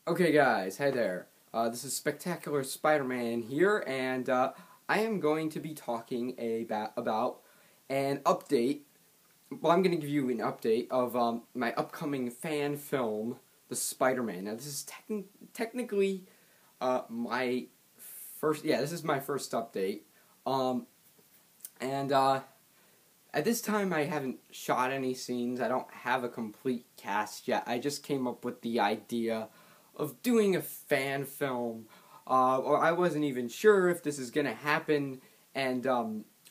Okay guys, hey there. This is Spectacular Spider-Man here, and I am going to be talking about an update. Well, I'm going to give you an update of my upcoming fan film, The Spider-Man. Now, this is technically my first. Yeah, this is my first update. And at this time, I haven't shot any scenes. I don't have a complete cast yet. I just came up with the idea of doing a fan film, or I wasn't even sure if this is gonna happen. And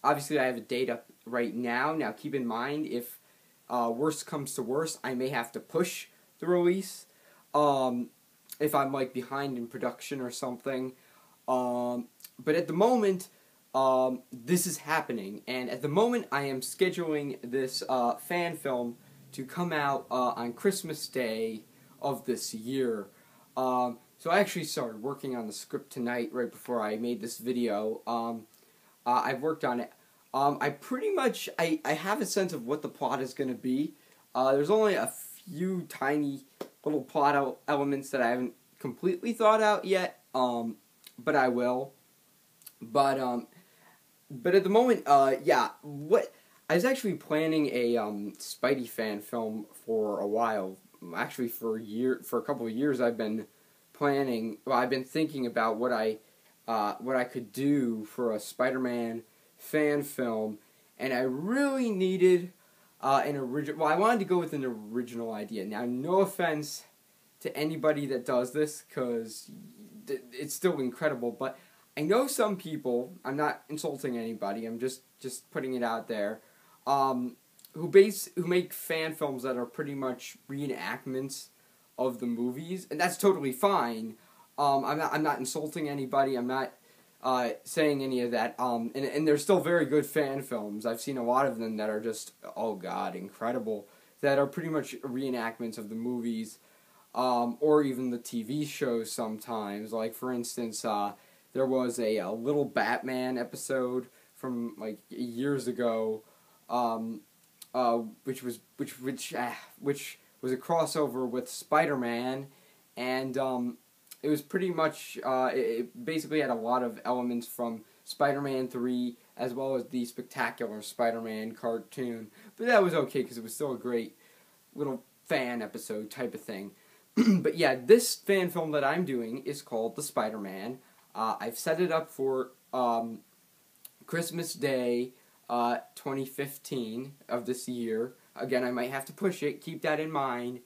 obviously, I have a date up right now. Now, keep in mind, if worst comes to worst, I may have to push the release. If I'm like behind in production or something. But at the moment, this is happening, and at the moment, I am scheduling this fan film to come out on Christmas Day of this year. So I actually started working on the script tonight, right before I made this video. I've worked on it. I pretty much, I have a sense of what the plot is going to be. There's only a few tiny little plot elements that I haven't completely thought out yet, but I will. But at the moment, yeah, I was actually planning a Spidey fan film for a while. Actually, for a couple of years, I've been planning. Well, I've been thinking about what I could do for a Spider-Man fan film, and I really needed an original. Well, I wanted to go with an original idea. Now, no offense to anybody that does this, because it's still incredible, but I know some people, I'm not insulting anybody, I'm just putting it out there, who make fan films that are pretty much reenactments of the movies, and that's totally fine. I'm not insulting anybody, I'm not saying any of that, and they're still very good fan films. I've seen a lot of them that are just, oh god, incredible, that are pretty much reenactments of the movies, or even the TV shows sometimes. Like, for instance, there was a Little Batman episode from like years ago, which was a crossover with Spider-Man, and it was pretty much it basically had a lot of elements from Spider-Man 3 as well as the Spectacular Spider-Man cartoon. But that was okay because it was still a great little fan episode type of thing. But yeah, this fan film that I'm doing is called The Spider-Man. I've set it up for Christmas Day 2015 of this year. Again, I might have to push it. Keep that in mind.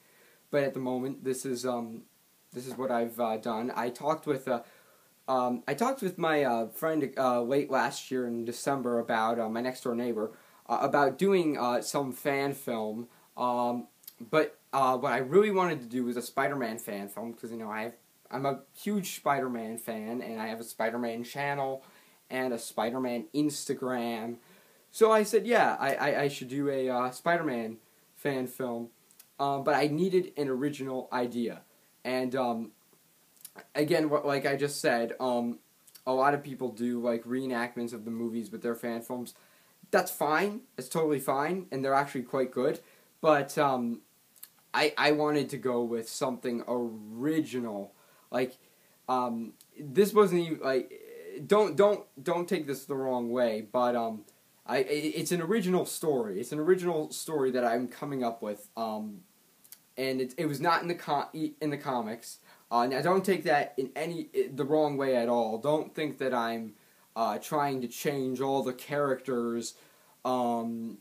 But at the moment, this is what I've done. I talked with my friend late last year in December about my next door neighbor about doing some fan film. But what I really wanted to do was a Spider-Man fan film because I'm a huge Spider-Man fan, and I have a Spider-Man channel and a Spider-Man Instagram. So I said, yeah, I should do a Spider-Man fan film, but I needed an original idea. And again, like I just said, a lot of people do like reenactments of the movies with their fan films. That's fine. It's totally fine, and they're actually quite good. But I wanted to go with something original. Like, this wasn't even, like, don't take this the wrong way, but, it's an original story. It's an original story that I'm coming up with, and it was not in the comics. Now don't take that in the wrong way at all. Don't think that I'm, trying to change all the characters, to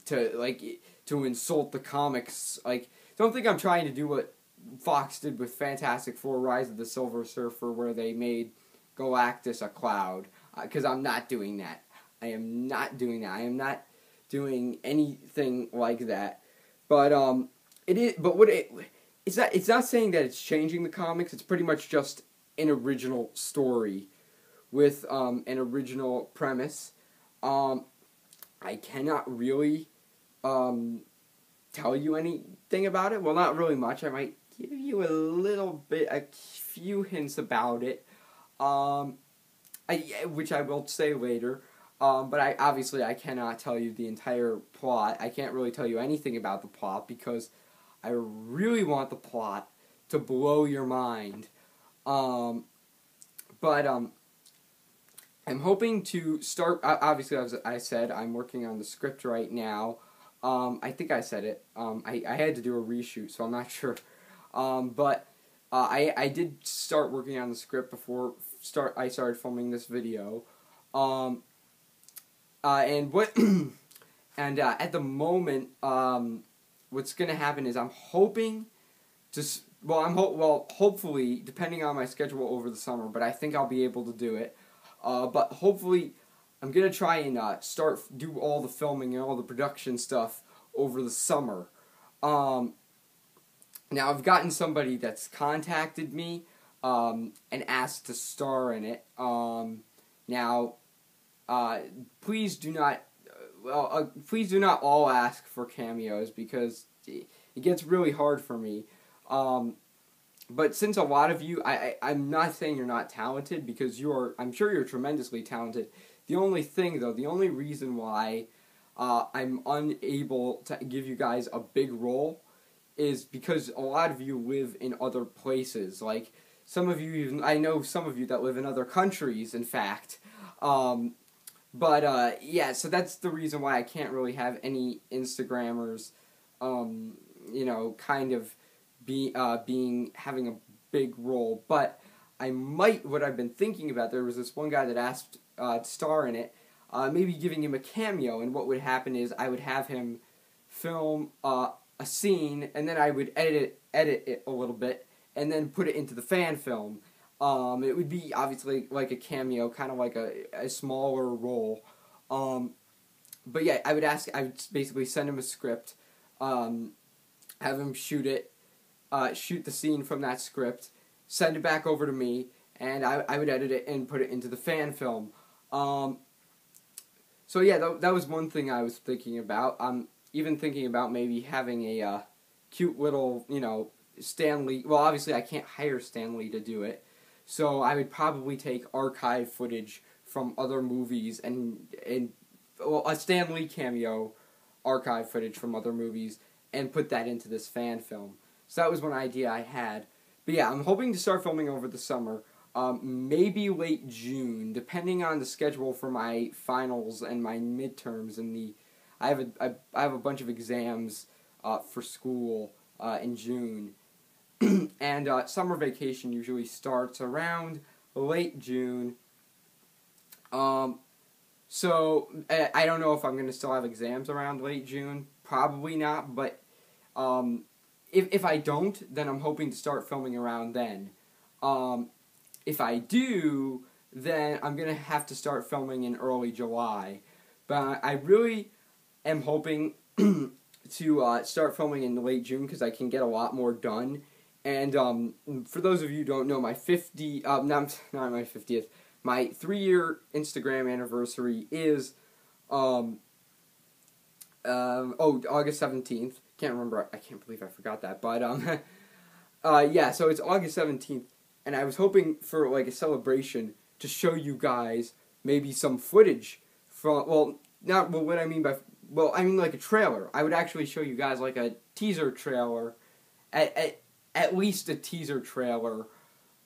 insult the comics. Like, don't think I'm trying to do what Fox did with Fantastic Four: Rise of the Silver Surfer, where they made Galactus a cloud. Because I'm not doing that. I am not doing that. I am not doing anything like that. But it is. But it's not saying that it's changing the comics. It's pretty much just an original story with an original premise. I cannot really tell you anything about it. Well, not really much. I might give you a few hints about it, which I will say later. But I cannot tell you the entire plot. I can't really tell you anything about the plot because I really want the plot to blow your mind. Um, but I'm hoping to start. Obviously, as I said, I'm working on the script right now. I think I said it. I had to do a reshoot, so I'm not sure. But I did start working on the script before I started filming this video. And what and at the moment, what's gonna happen is I'm hoping to. Hopefully, depending on my schedule over the summer, but I think I'll be able to do it. But hopefully, I'm gonna try and do all the filming and all the production stuff over the summer. Now I've gotten somebody that's contacted me and asked to star in it. Now, please do not. Please do not all ask for cameos because it gets really hard for me. But since a lot of you, I'm not saying you're not talented because I'm sure you're tremendously talented. The only thing though, the only reason why I'm unable to give you guys a big role is because a lot of you live in other places. Like some of you, I know some of you that live in other countries, in fact. Yeah, so that's the reason why I can't really have any Instagrammers, kind of having a big role. But what I've been thinking about, there was this one guy that asked to star in it, maybe giving him a cameo, and what would happen is I would have him film a scene, and then I would edit it a little bit, and then put it into the fan film. It would be obviously like a cameo, kind of like a smaller role. But yeah, I would basically send him a script, have him shoot the scene from that script, send it back over to me, and I would edit it and put it into the fan film. So yeah, that was one thing I was thinking about. I'm even thinking about maybe having a cute little, Stan Lee. Well, obviously I can't hire Stan Lee to do it. So I would probably take archive footage from other movies and a Stan Lee cameo archive footage from other movies and put that into this fan film. So that was one idea I had. But yeah, I'm hoping to start filming over the summer, maybe late June, depending on the schedule for my finals and my midterms. I have a bunch of exams for school in June. And summer vacation usually starts around late June. So I don't know if I'm going to still have exams around late June. Probably not, but if I don't, then I'm hoping to start filming around then. If I do, then I'm going to have to start filming in early July. But I really am hoping to start filming in late June because I can get a lot more done. And for those of you who don't know, my 3-year Instagram anniversary is August 17th. Can't remember. I can't believe I forgot that. But yeah, so it's August 17th, and I was hoping for like a celebration to show you guys maybe some footage from what I mean by I mean like a trailer. I would actually show you guys like a teaser trailer at least a teaser trailer,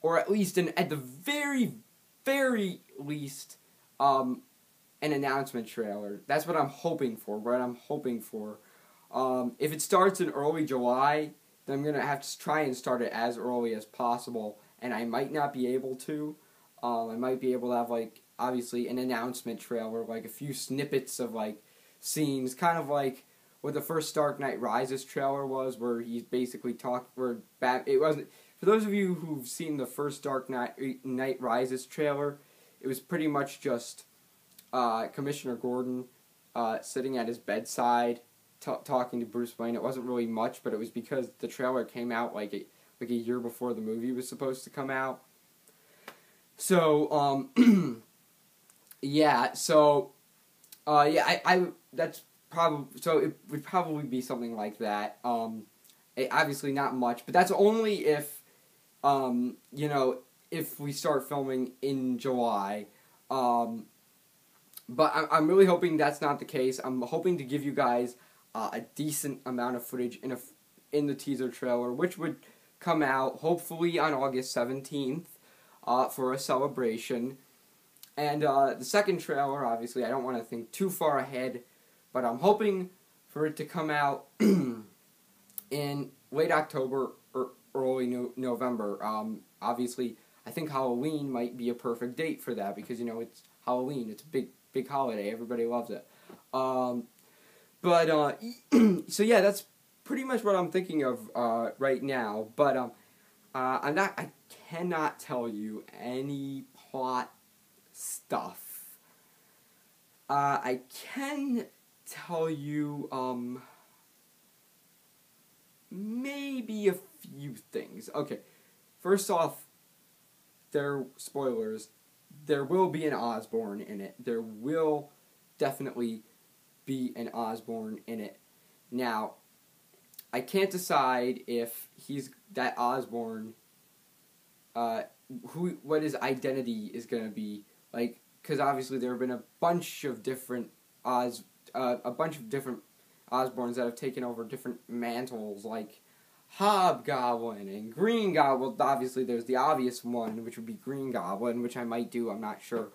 or at least at the very, very least, an announcement trailer. That's what I'm hoping for. If it starts in early July, then I'm gonna have to try and start it as early as possible, and I might not be able to. I might be able to have obviously an announcement trailer, like a few snippets of scenes, kind of like what the first Dark Knight Rises trailer was, where he's basically it wasn't, for those of you who've seen the first Dark Knight Rises trailer, it was pretty much just Commissioner Gordon sitting at his bedside talking to Bruce Wayne. It wasn't really much, but it was because the trailer came out like a year before the movie was supposed to come out. So yeah, that's probably, so it would probably be something like that. Obviously not much, but that's only if if we start filming in July. But I'm really hoping that's not the case. I'm hoping to give you guys a decent amount of footage in the teaser trailer, which would come out hopefully on August 17th. for a celebration. And the second trailer, obviously, I don't want to think too far ahead, but I'm hoping for it to come out in late October or early November. Obviously, I think Halloween might be a perfect date for that because, it's Halloween. It's a big holiday. Everybody loves it. So yeah, that's pretty much what I'm thinking of right now. But I cannot tell you any plot stuff. I can tell you maybe a few things. Okay, first off, spoilers. There will be an Osborn in it. There will definitely be an Osborn in it. Now, I can't decide if he's that Osborn. What his identity is going to be like, because obviously there have been a bunch of different Osborns that have taken over different mantles, like Hobgoblin and Green Goblin. Well, obviously there's the obvious one, which would be Green Goblin, which I might do, I'm not sure.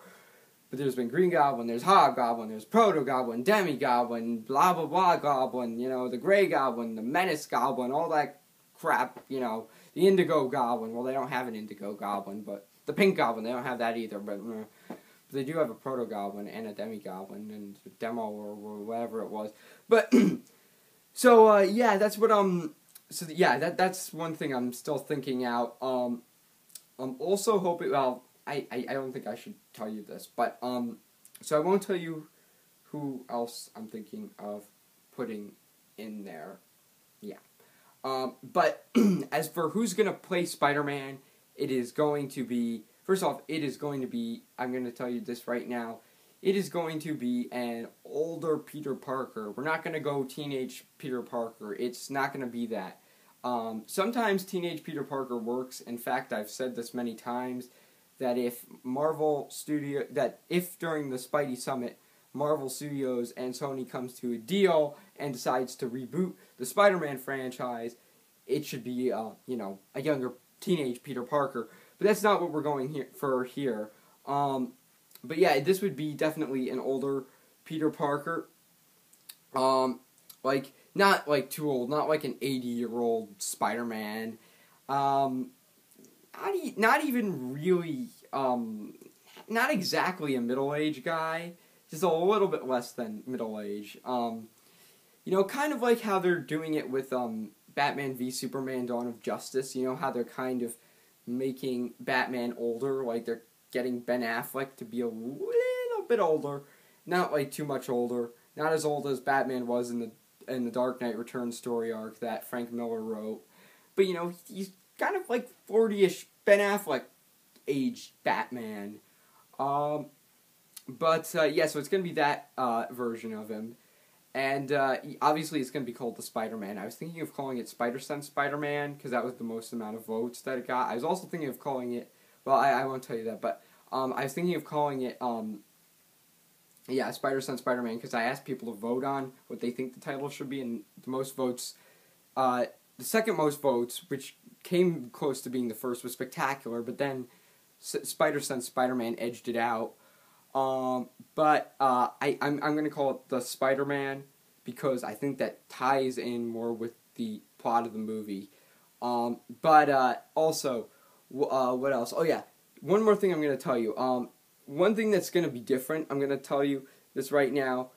But there's been Green Goblin, there's Hobgoblin, there's Proto-Goblin, Demi-Goblin, blah blah blah Goblin, the Grey Goblin, the Menace Goblin, all that crap, the Indigo Goblin. Well, they don't have an Indigo Goblin, but the Pink Goblin, they don't have that either, but they do have a Proto-Goblin and a Demi-Goblin and a Demo or whatever it was. But, so, yeah, that's what, that's one thing I'm still thinking out. I'm also hoping, well, I don't think I should tell you this, but, so I won't tell you who else I'm thinking of putting in there. Yeah. But as for who's going to play Spider-Man, it is going to be, first off, I'm going to tell you this right now, it is going to be an older Peter Parker. We're not going to go teenage Peter Parker. It's not going to be that. Sometimes teenage Peter Parker works. In fact, I've said this many times, that if during the Spidey Summit, Marvel Studios and Sony comes to a deal and decides to reboot the Spider-Man franchise, it should be, a younger teenage Peter Parker. But that's not what we're going here. But yeah, this would be definitely an older Peter Parker. Not like too old, not like an 80-year-old Spider-Man. Not even really, not exactly a middle-aged guy, just a little bit less than middle-aged. Kind of like how they're doing it with Batman v Superman: Dawn of Justice. How they're kind of making Batman older, like they're getting Ben Affleck to be a little bit older, not like too much older, not as old as Batman was in the Dark Knight Returns story arc that Frank Miller wrote. But he's kind of like 40-ish Ben Affleck age Batman. So it's going to be that version of him. And obviously it's going to be called the Spider-Man. I was thinking of calling it Spider-Sense Spider-Man, because that was the most amount of votes that it got. I was also thinking of calling it, well, I won't tell you that, but I was thinking of calling it, Spider-Sense Spider-Man, because I asked people to vote on what they think the title should be, and the most votes, the second most votes, which came close to being the first, was Spectacular, but then Spider-Sense Spider-Man edged it out. I'm going to call it the Spider-Man because I think that ties in more with the plot of the movie. Also, what else? Oh yeah, one more thing I'm going to tell you. One thing that's going to be different, I'm going to tell you this right now,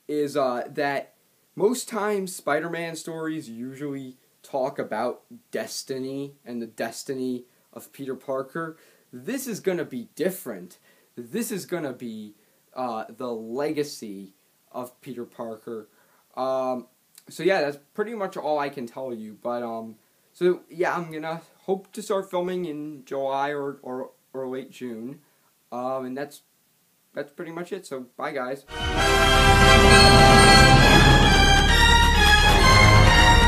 is that most times Spider-Man stories usually talk about destiny and the destiny of Peter Parker. This is going to be different. This is going to be the legacy of Peter Parker. That's pretty much all I can tell you. But I'm going to hope to start filming in July or late June. And that's pretty much it. So, bye guys.